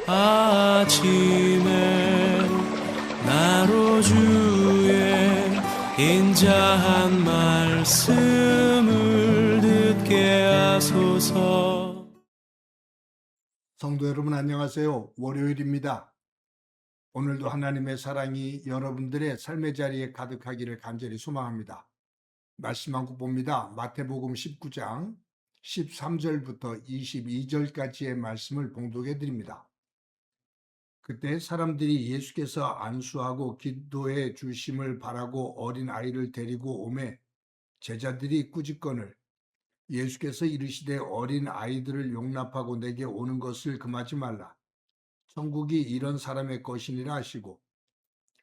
아침에 나로 주의 인자한 말씀을 듣게 하소서. 성도 여러분 안녕하세요. 월요일입니다. 오늘도 하나님의 사랑이 여러분들의 삶의 자리에 가득하기를 간절히 소망합니다. 말씀 한 국 봅니다. 마태복음 19장 13절부터 22절까지의 말씀을 봉독해 드립니다. 그때 사람들이 예수께서 안수하고 기도해 주심을 바라고 어린 아이를 데리고 오매 제자들이 꾸짖거늘 예수께서 이르시되 어린 아이들을 용납하고 내게 오는 것을 금하지 말라. 천국이 이런 사람의 것이니라 하시고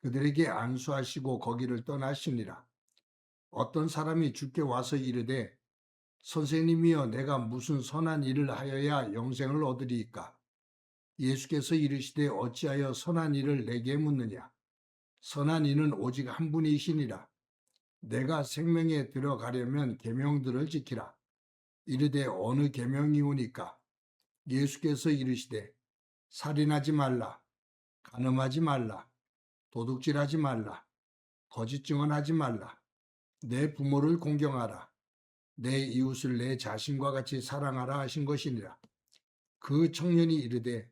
그들에게 안수하시고 거기를 떠나시니라. 어떤 사람이 주께 와서 이르되 선생님이여 내가 무슨 선한 일을 하여야 영생을 얻으리이까? 예수께서 이르시되 어찌하여 선한 일을 내게 묻느냐? 선한 이는 오직 한 분이시니라. 내가 생명에 들어가려면 계명들을 지키라. 이르되 어느 계명이오니까? 예수께서 이르시되 살인하지 말라, 간음하지 말라, 도둑질하지 말라, 거짓 증언하지 말라, 내 부모를 공경하라, 내 이웃을 내 자신과 같이 사랑하라 하신 것이니라. 그 청년이 이르되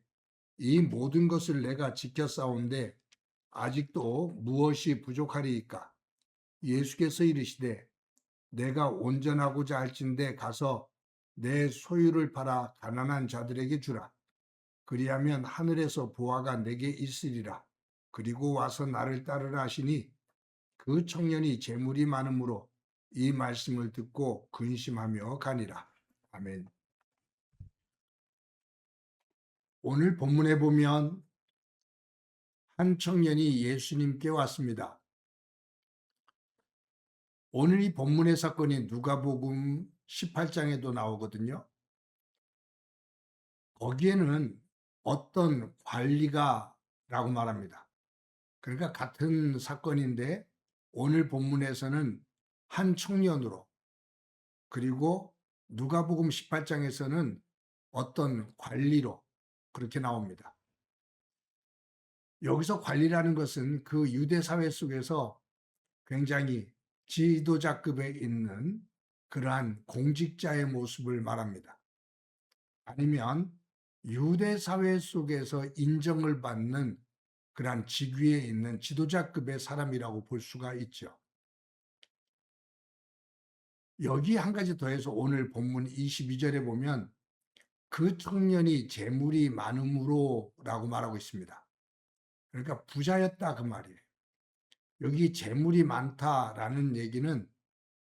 이 모든 것을 내가 지켰사온데 아직도 무엇이 부족하리이까? 예수께서 이르시되 내가 온전하고자 할진대 가서 내 소유를 팔아 가난한 자들에게 주라. 그리하면 하늘에서 보화가 내게 있으리라. 그리고 와서 나를 따르라 하시니 그 청년이 재물이 많으므로 이 말씀을 듣고 근심하며 가니라. 아멘. 오늘 본문에 보면 한 청년이 예수님께 왔습니다. 오늘 이 본문의 사건이 누가복음 18장에도 나오거든요. 거기에는 어떤 관리가라고 말합니다. 그러니까 같은 사건인데 오늘 본문에서는 한 청년으로, 그리고 누가복음 18장에서는 어떤 관리로 그렇게 나옵니다. 여기서 관리라는 것은 그 유대 사회 속에서 굉장히 지도자급에 있는 그러한 공직자의 모습을 말합니다. 아니면 유대 사회 속에서 인정을 받는 그러한 직위에 있는 지도자급의 사람이라고 볼 수가 있죠. 여기 한 가지 더해서 오늘 본문 22절에 보면 그 청년이 재물이 많음으로라고 말하고 있습니다. 그러니까 부자였다 그 말이에요. 여기 재물이 많다라는 얘기는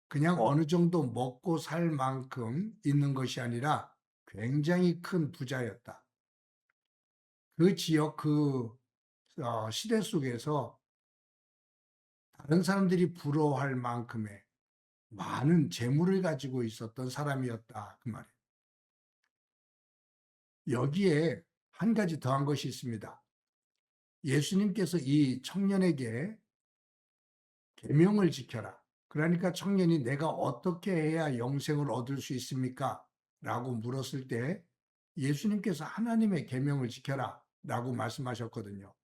그냥 어느 정도 먹고 살 만큼 있는 것이 아니라 굉장히 큰 부자였다. 그 지역 그 시대 속에서 다른 사람들이 부러워할 만큼의 많은 재물을 가지고 있었던 사람이었다 그 말이에요. 여기에 한 가지 더한 것이 있습니다. 예수님께서 이 청년에게 계명을 지켜라. 그러니까 청년이 내가 어떻게 해야 영생을 얻을 수 있습니까? 라고 물었을 때 예수님께서 하나님의 계명을 지켜라 라고 말씀하셨거든요.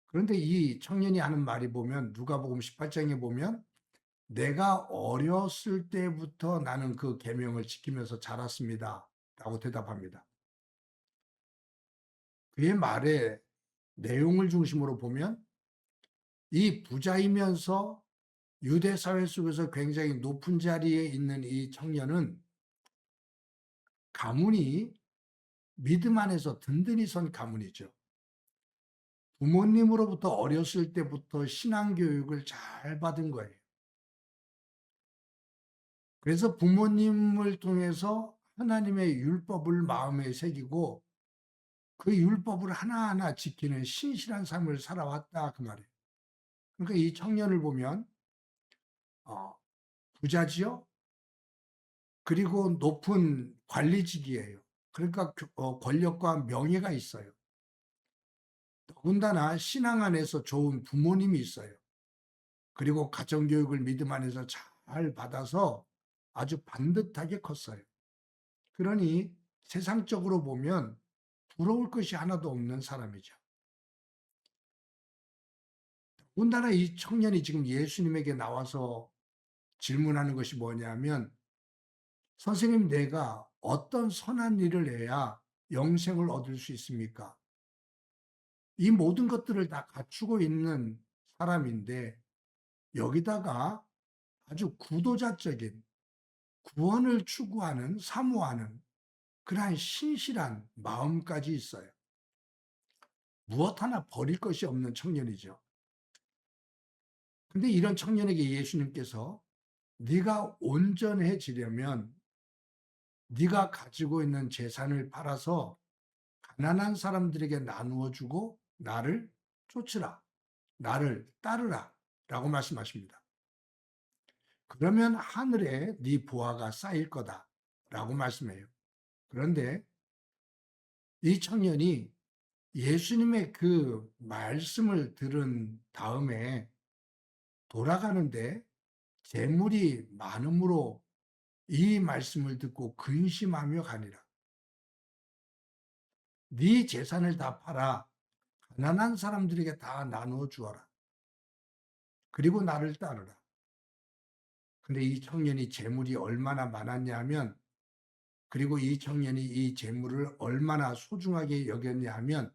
그런데 이 청년이 하는 말이 보면 누가복음 18장에 보면 내가 어렸을 때부터 나는 그 계명을 지키면서 자랐습니다 라고 대답합니다. 그의 말의 내용을 중심으로 보면 이 부자이면서 유대 사회 속에서 굉장히 높은 자리에 있는 이 청년은 가문이 믿음 안에서 든든히 선 가문이죠. 부모님으로부터 어렸을 때부터 신앙교육을 잘 받은 거예요. 그래서 부모님을 통해서 하나님의 율법을 마음에 새기고 그 율법을 하나하나 지키는 신실한 삶을 살아왔다 그 말이에요. 그러니까 이 청년을 보면 부자지요. 그리고 높은 관리직이에요. 그러니까 권력과 명예가 있어요. 더군다나 신앙 안에서 좋은 부모님이 있어요. 그리고 가정교육을 믿음 안에서 잘 받아서 아주 반듯하게 컸어요. 그러니 세상적으로 보면 부러울 것이 하나도 없는 사람이죠. 더군다나 이 청년이 지금 예수님에게 나와서 질문하는 것이 뭐냐면, 선생님, 내가 어떤 선한 일을 해야 영생을 얻을 수 있습니까? 이 모든 것들을 다 갖추고 있는 사람인데, 여기다가 아주 구도자적인 구원을 추구하는, 사모하는 그러한 신실한 마음까지 있어요. 무엇 하나 버릴 것이 없는 청년이죠. 근데 이런 청년에게 예수님께서 네가 온전해지려면 네가 가지고 있는 재산을 팔아서 가난한 사람들에게 나누어 주고 나를 쫓으라. 나를 따르라. 라고 말씀하십니다. 그러면 하늘에 네 보화가 쌓일 거다. 라고 말씀해요. 그런데 이 청년이 예수님의 그 말씀을 들은 다음에 돌아가는데 재물이 많음으로 이 말씀을 듣고 근심하며 가니라. 네 재산을 다 팔아 가난한 사람들에게 다 나누어 주어라. 그리고 나를 따르라. 근데 이 청년이 재물이 얼마나 많았냐 하면, 그리고 이 청년이 이 재물을 얼마나 소중하게 여겼냐 하면,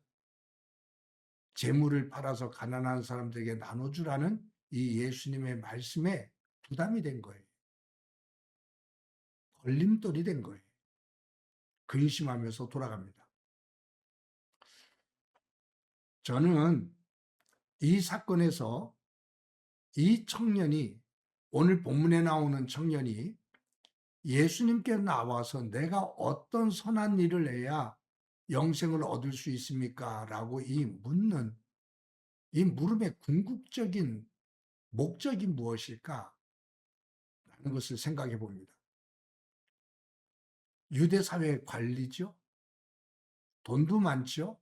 재물을 팔아서 가난한 사람들에게 나눠주라는 이 예수님의 말씀에 부담이 된 거예요. 걸림돌이 된 거예요. 근심하면서 돌아갑니다. 저는 이 사건에서 이 청년이, 오늘 본문에 나오는 청년이 예수님께 나와서 내가 어떤 선한 일을 해야 영생을 얻을 수 있습니까? 라고 이 묻는 이 물음의 궁극적인 목적이 무엇일까? 라는 것을 생각해 봅니다. 유대 사회의 관리죠. 돈도 많죠.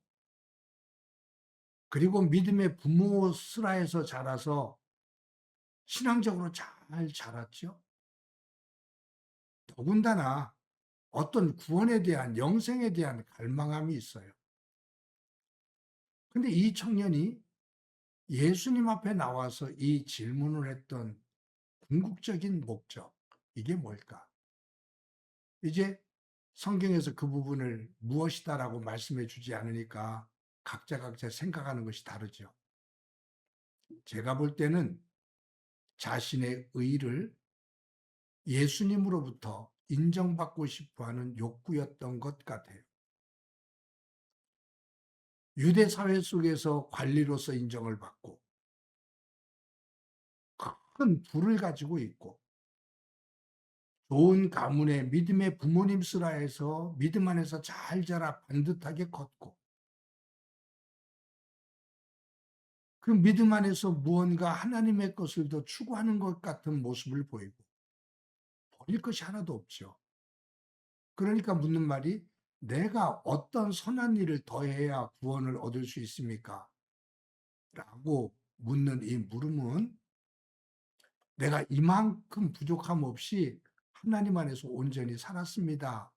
그리고 믿음의 부모 슬하에서 자라서 신앙적으로 잘 자랐죠. 더군다나 어떤 구원에 대한, 영생에 대한 갈망함이 있어요. 근데 이 청년이 예수님 앞에 나와서 이 질문을 했던 궁극적인 목적, 이게 뭘까? 이제 성경에서 그 부분을 무엇이다라고 말씀해 주지 않으니까 각자 생각하는 것이 다르죠. 제가 볼 때는 자신의 의를 예수님으로부터 인정받고 싶어 하는 욕구였던 것 같아요. 유대 사회 속에서 관리로서 인정을 받고 큰 부를 가지고 있고 좋은 가문의 믿음의 부모님 슬하에서 믿음 안에서 잘 자라 반듯하게 컸고 그 믿음 안에서 무언가 하나님의 것을 더 추구하는 것 같은 모습을 보이고 버릴 것이 하나도 없죠. 그러니까 묻는 말이, 내가 어떤 선한 일을 더해야 구원을 얻을 수 있습니까? 라고 묻는 이 물음은 내가 이만큼 부족함 없이 하나님 안에서 온전히 살았습니다.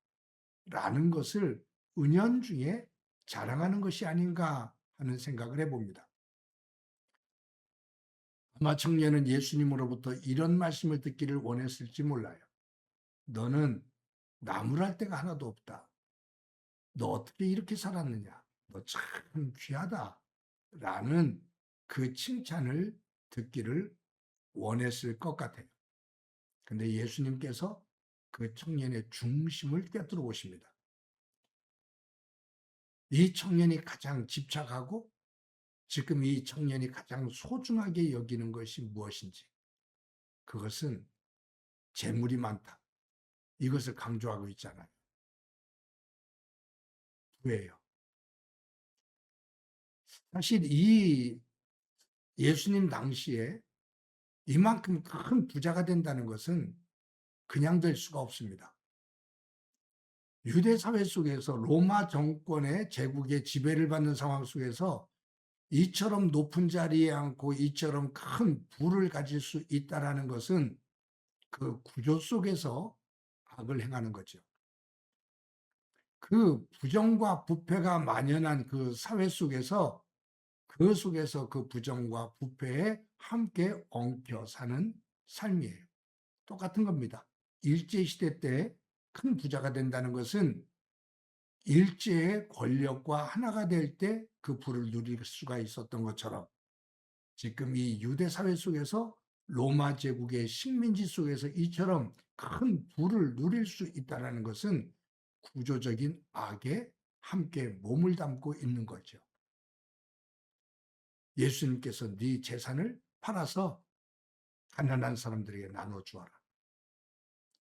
라는 것을 은연중에 자랑하는 것이 아닌가 하는 생각을 해봅니다. 아마 청년은 예수님으로부터 이런 말씀을 듣기를 원했을지 몰라요. 너는 나무랄 데가 하나도 없다. 너 어떻게 이렇게 살았느냐? 너 참 귀하다. 라는 그 칭찬을 듣기를 원했을 것 같아요. 근데 예수님께서 그 청년의 중심을 꿰뚫어 보십니다. 이 청년이 가장 집착하고 지금 이 청년이 가장 소중하게 여기는 것이 무엇인지, 그것은 재물이 많다. 이것을 강조하고 있잖아요. 왜요? 사실 이 예수님 당시에 이만큼 큰 부자가 된다는 것은 그냥 될 수가 없습니다. 유대 사회 속에서 로마 정권의 제국의 지배를 받는 상황 속에서 이처럼 높은 자리에 앉고 이처럼 큰 부를 가질 수 있다라는 것은 그 구조 속에서 악을 행하는 거죠. 그 부정과 부패가 만연한 그 사회 속에서 그 부정과 부패에 함께 엉켜 사는 삶이에요. 똑같은 겁니다. 일제시대 때 큰 부자가 된다는 것은 일제의 권력과 하나가 될 때 그 부를 누릴 수가 있었던 것처럼 지금 이 유대 사회 속에서 로마 제국의 식민지 속에서 이처럼 큰 부를 누릴 수 있다는 것은 구조적인 악에 함께 몸을 담고 있는 거죠. 예수님께서 네 재산을 팔아서 가난한 사람들에게 나눠주어라.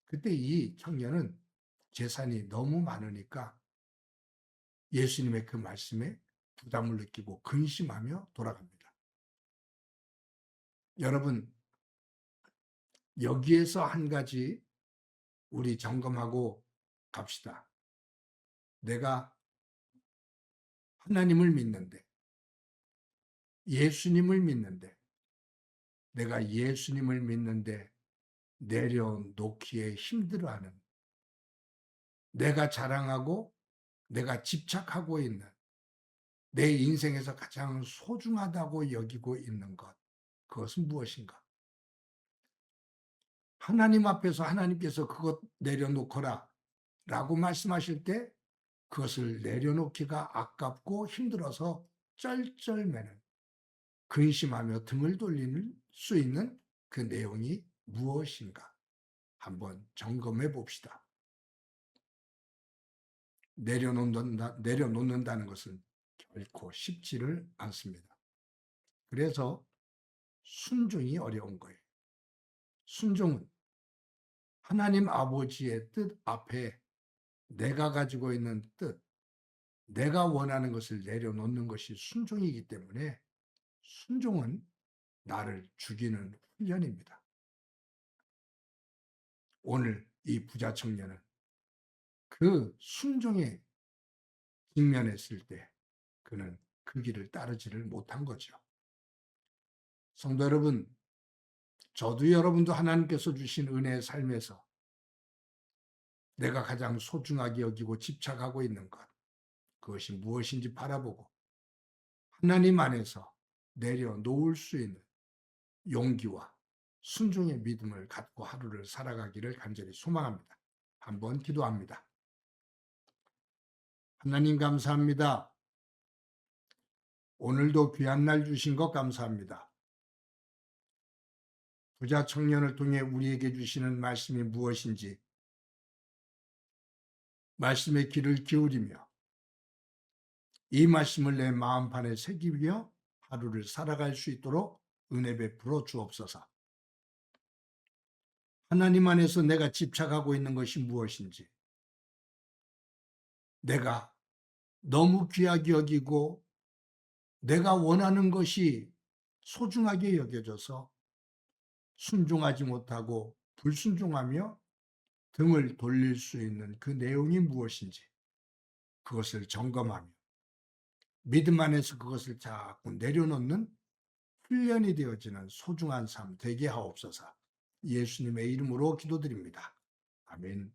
그때 이 청년은 재산이 너무 많으니까 예수님의 그 말씀에 부담을 느끼고 근심하며 돌아갑니다. 여러분, 여기에서 한 가지 우리 점검하고 갑시다. 내가 하나님을 믿는데, 예수님을 믿는데, 내가 예수님을 믿는데 내려놓기에 힘들어하는, 내가 자랑하고 내가 집착하고 있는, 내 인생에서 가장 소중하다고 여기고 있는 것, 그것은 무엇인가? 하나님 앞에서 하나님께서 그것 내려놓거라 라고 말씀하실 때 그것을 내려놓기가 아깝고 힘들어서 쩔쩔매는, 근심하며 등을 돌릴 수 있는 그 내용이 무엇인가? 한번 점검해 봅시다. 내려놓는다는 것은 결코 쉽지를 않습니다. 그래서 순종이 어려운 거예요. 순종은 하나님 아버지의 뜻 앞에 내가 가지고 있는 뜻, 내가 원하는 것을 내려놓는 것이 순종이기 때문에 순종은 나를 죽이는 훈련입니다. 오늘 이 부자 청년은 그 순종에 직면했을 때 그는 그 길을 따르지를 못한 거죠. 성도 여러분, 저도 여러분도 하나님께서 주신 은혜의 삶에서 내가 가장 소중하게 여기고 집착하고 있는 것, 그것이 무엇인지 바라보고 하나님 안에서 내려놓을 수 있는 용기와 순종의 믿음을 갖고 하루를 살아가기를 간절히 소망합니다. 한번 기도합니다. 하나님 감사합니다. 오늘도 귀한 날 주신 것 감사합니다. 부자 청년을 통해 우리에게 주시는 말씀이 무엇인지 말씀의 귀를 기울이며 이 말씀을 내 마음판에 새기며 하루를 살아갈 수 있도록 은혜 베풀어 주옵소서. 하나님 안에서 내가 집착하고 있는 것이 무엇인지, 내가 너무 귀하게 여기고 내가 원하는 것이 소중하게 여겨져서 순종하지 못하고 불순종하며 등을 돌릴 수 있는 그 내용이 무엇인지 그것을 점검하며 믿음 안에서 그것을 자꾸 내려놓는 훈련이 되어지는 소중한 삶 되게 하옵소서. 예수님의 이름으로 기도드립니다. 아멘.